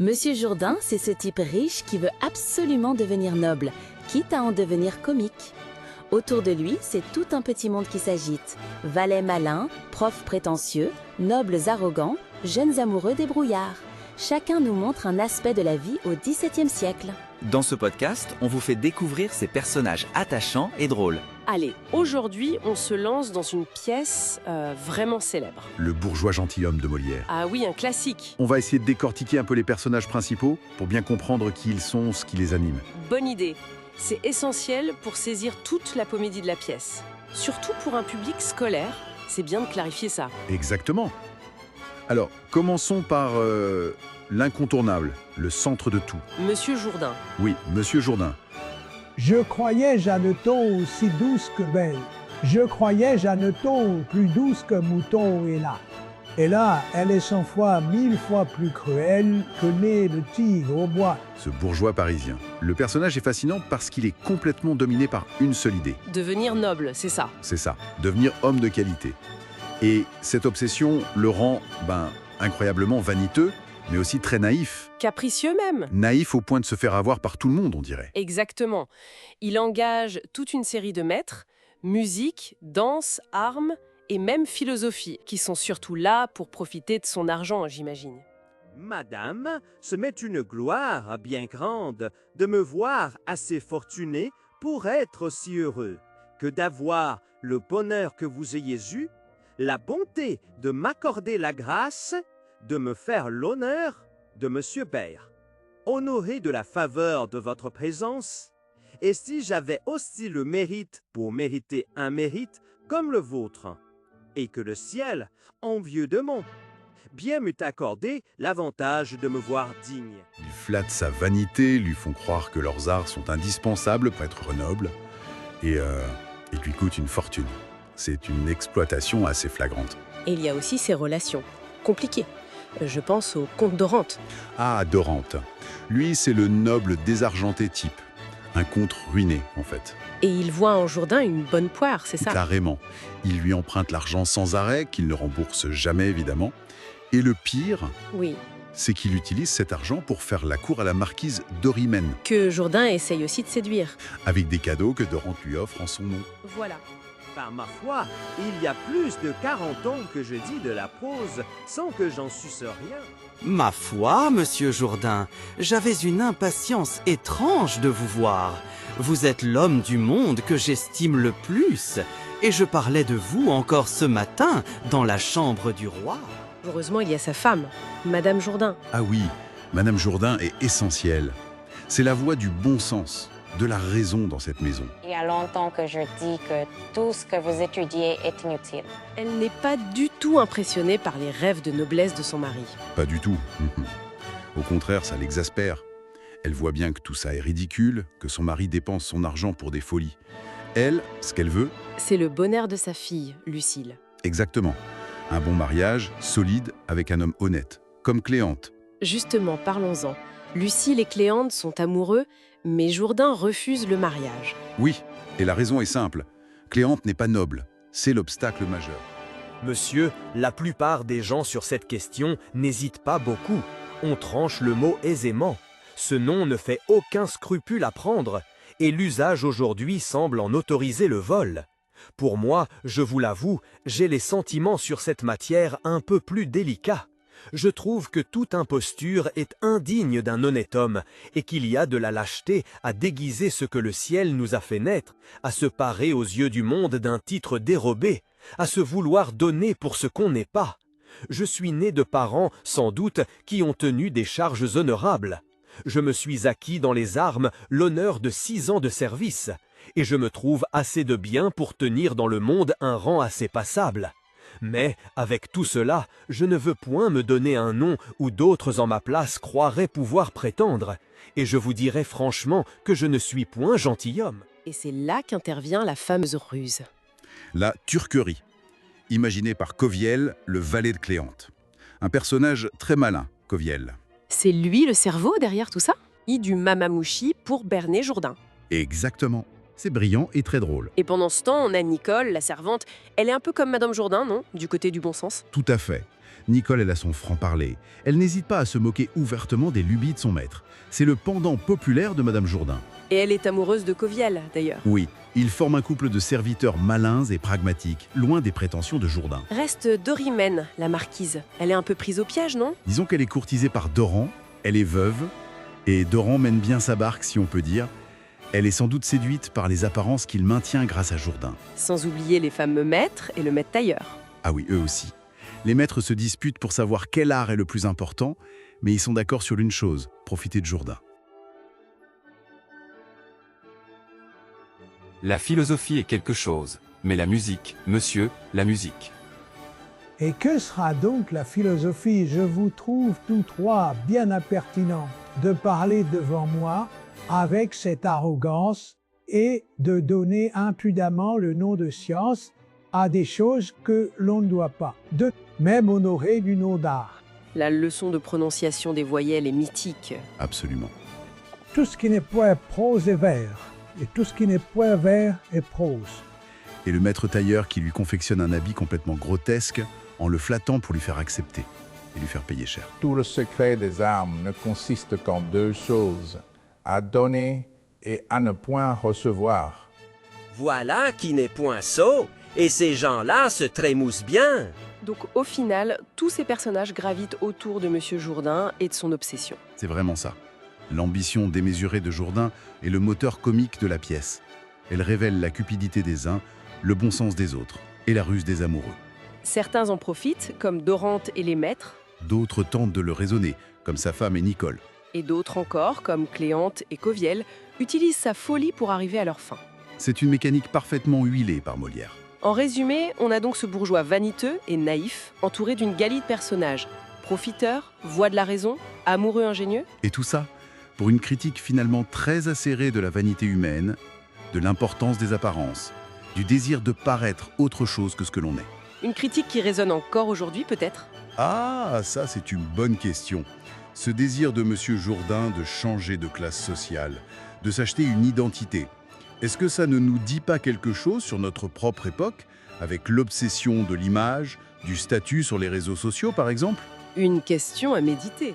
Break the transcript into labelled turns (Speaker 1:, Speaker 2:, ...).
Speaker 1: Monsieur Jourdain, c'est ce type riche qui veut absolument devenir noble, quitte à en devenir comique. Autour de lui, c'est tout un petit monde qui s'agite. Valets malins, profs prétentieux, nobles arrogants, jeunes amoureux débrouillards. Chacun nous montre un aspect de la vie au XVIIe siècle.
Speaker 2: Dans ce podcast, on vous fait découvrir ces personnages attachants et drôles.
Speaker 3: Allez, aujourd'hui, on se lance dans une pièce vraiment célèbre.
Speaker 4: Le bourgeois gentilhomme de Molière.
Speaker 3: Ah oui, un classique.
Speaker 4: On va essayer de décortiquer un peu les personnages principaux pour bien comprendre qui ils sont, ce qui les anime.
Speaker 3: Bonne idée. C'est essentiel pour saisir toute la comédie de la pièce. Surtout pour un public scolaire, c'est bien de clarifier ça.
Speaker 4: Exactement. Alors, commençons par l'incontournable, le centre de tout.
Speaker 3: Monsieur Jourdain.
Speaker 4: Oui, Monsieur Jourdain.
Speaker 5: Je croyais Jeanneton aussi douce que belle. Je croyais Jeanneton plus douce que mouton et là, elle est 100 fois, 1000 fois plus cruelle que né le tigre au bois.
Speaker 4: Ce bourgeois parisien. Le personnage est fascinant parce qu'il est complètement dominé par une seule idée.
Speaker 3: Devenir noble, c'est ça.
Speaker 4: C'est ça, devenir homme de qualité. Et cette obsession le rend, incroyablement vaniteux, mais aussi très naïf.
Speaker 3: Capricieux même.
Speaker 4: Naïf au point de se faire avoir par tout le monde, on dirait.
Speaker 3: Exactement. Il engage toute une série de maîtres, musique, danse, armes et même philosophie, qui sont surtout là pour profiter de son argent, j'imagine.
Speaker 6: Madame, ce m'est une gloire bien grande de me voir assez fortuné pour être aussi heureux, que d'avoir le bonheur que vous ayez eu, la bonté de m'accorder la grâce, de me faire l'honneur de Monsieur Père. Honoré de la faveur de votre présence, et si j'avais aussi le mérite pour mériter un mérite comme le vôtre, et que le ciel, envieux de mon, bien m'eût accordé l'avantage de me voir digne.
Speaker 4: Ils flattent sa vanité, lui font croire que leurs arts sont indispensables pour être nobles, et lui coûtent une fortune. C'est une exploitation assez flagrante.
Speaker 3: Et il y a aussi ses relations, compliquées. Je pense au comte Dorante.
Speaker 4: Ah, Dorante. Lui, c'est le noble désargenté type. Un comte ruiné, en fait.
Speaker 3: Et il voit en Jourdain une bonne poire, c'est ça?
Speaker 4: Carrément. Il lui emprunte l'argent sans arrêt, qu'il ne rembourse jamais, évidemment. Et le pire,
Speaker 3: Oui.
Speaker 4: c'est qu'il utilise cet argent pour faire la cour à la marquise Dorimène,
Speaker 3: Que Jourdain essaye aussi de séduire.
Speaker 4: avec des cadeaux que Dorante lui offre en son nom.
Speaker 3: Voilà.
Speaker 6: Par ma foi, il y a plus de 40 ans que je dis de la prose sans que j'en suce rien.
Speaker 7: Ma foi, monsieur Jourdain, j'avais une impatience étrange de vous voir. Vous êtes l'homme du monde que j'estime le plus, et je parlais de vous encore ce matin dans la chambre du roi.
Speaker 3: Heureusement, il y a sa femme, Madame Jourdain.
Speaker 4: Ah oui, Madame Jourdain est essentielle. C'est la voix du bon sens, de la raison dans cette maison.
Speaker 8: Il y a longtemps que je dis que tout ce que vous étudiez est inutile.
Speaker 3: Elle n'est pas du tout impressionnée par les rêves de noblesse de son mari.
Speaker 4: Pas du tout. Au contraire, ça l'exaspère. Elle voit bien que tout ça est ridicule, que son mari dépense son argent pour des folies. Elle, ce qu'elle veut,
Speaker 3: C'est le bonheur de sa fille, Lucille.
Speaker 4: exactement. Un bon mariage, solide, avec un homme honnête, comme Cléante.
Speaker 3: Justement, parlons-en. Lucille et Cléante sont amoureux, mais Jourdain refuse le mariage.
Speaker 4: Oui, et la raison est simple. Cléante n'est pas noble. C'est l'obstacle majeur.
Speaker 9: Monsieur, la plupart des gens sur cette question n'hésitent pas beaucoup. On tranche le mot aisément. Ce nom ne fait aucun scrupule à prendre, et l'usage aujourd'hui semble en autoriser le vol. Pour moi, je vous l'avoue, j'ai les sentiments sur cette matière un peu plus délicats. Je trouve que toute imposture est indigne d'un honnête homme, et qu'il y a de la lâcheté à déguiser ce que le ciel nous a fait naître, à se parer aux yeux du monde d'un titre dérobé, à se vouloir donner pour ce qu'on n'est pas. Je suis né de parents, sans doute, qui ont tenu des charges honorables. Je me suis acquis dans les armes l'honneur de 6 ans de service, et je me trouve assez de bien pour tenir dans le monde un rang assez passable. Mais, avec tout cela, je ne veux point me donner un nom où d'autres en ma place croiraient pouvoir prétendre, et je vous dirai franchement que je ne suis point gentilhomme.
Speaker 3: Et c'est là qu'intervient la fameuse ruse.
Speaker 4: La turquerie, imaginée par Coviel, le valet de Cléante. Un personnage très malin, Coviel.
Speaker 3: C'est lui le cerveau derrière tout ça? Du mamamouchi pour berner Jourdain.
Speaker 4: Exactement. C'est brillant et très drôle.
Speaker 3: Et pendant ce temps, on a Nicole, la servante. Elle est un peu comme Madame Jourdain, non? Du côté du bon sens.
Speaker 4: Tout à fait. Nicole, elle a son franc-parler. Elle n'hésite pas à se moquer ouvertement des lubies de son maître. C'est le pendant populaire de Madame Jourdain.
Speaker 3: Et elle est amoureuse de Covial, d'ailleurs.
Speaker 4: Oui, ils forment un couple de serviteurs malins et pragmatiques, loin des prétentions de Jourdain.
Speaker 3: Reste Dorimène, la marquise. Elle est un peu prise au piège, non?
Speaker 4: Disons qu'elle est courtisée par Doran, elle est veuve, et Doran mène bien sa barque, si on peut dire. Elle est sans doute séduite par les apparences qu'il maintient grâce à Jourdain.
Speaker 3: Sans oublier les fameux maîtres et le maître tailleur.
Speaker 4: Ah oui, eux aussi. Les maîtres se disputent pour savoir quel art est le plus important, mais ils sont d'accord sur une chose, profiter de Jourdain.
Speaker 10: La philosophie est quelque chose, mais la musique, monsieur, la musique.
Speaker 5: Et que sera donc la philosophie? Je vous trouve tous trois bien impertinents de parler devant moi avec cette arrogance et de donner impudemment le nom de science à des choses que l'on ne doit pas, de même honorer du nom d'art.
Speaker 3: La leçon de prononciation des voyelles est mythique.
Speaker 4: Absolument.
Speaker 5: Tout ce qui n'est point prose est vers, et tout ce qui n'est point vers est prose.
Speaker 4: Et le maître tailleur qui lui confectionne un habit complètement grotesque en le flattant pour lui faire accepter et lui faire payer cher.
Speaker 11: Tout le secret des armes ne consiste qu'en deux choses, à donner et à ne point recevoir.
Speaker 6: Voilà qui n'est point sot, et ces gens-là se trémoussent bien.
Speaker 3: Donc au final, tous ces personnages gravitent autour de Monsieur Jourdain et de son obsession.
Speaker 4: C'est vraiment ça. L'ambition démesurée de Jourdain est le moteur comique de la pièce. Elle révèle la cupidité des uns, le bon sens des autres et la ruse des amoureux.
Speaker 3: Certains en profitent, comme Dorante et les maîtres,
Speaker 4: D'autres tentent de le raisonner, comme sa femme et Nicole.
Speaker 3: et d'autres encore, comme Cléante et Coviel, utilisent sa folie pour arriver à leur fin.
Speaker 4: C'est une mécanique parfaitement huilée par Molière.
Speaker 3: En résumé, on a donc ce bourgeois vaniteux et naïf, entouré d'une galerie de personnages. Profiteur, voix de la raison, amoureux ingénieux.
Speaker 4: Et tout ça pour une critique finalement très acérée de la vanité humaine, de l'importance des apparences, du désir de paraître autre chose que ce que l'on est.
Speaker 3: Une critique qui résonne encore aujourd'hui peut-être.
Speaker 4: Ah, ça c'est une bonne question. Ce désir de Monsieur Jourdain de changer de classe sociale, de s'acheter une identité, est-ce que ça ne nous dit pas quelque chose sur notre propre époque, avec l'obsession de l'image, du statut sur les réseaux sociaux par exemple?
Speaker 3: Une question à méditer.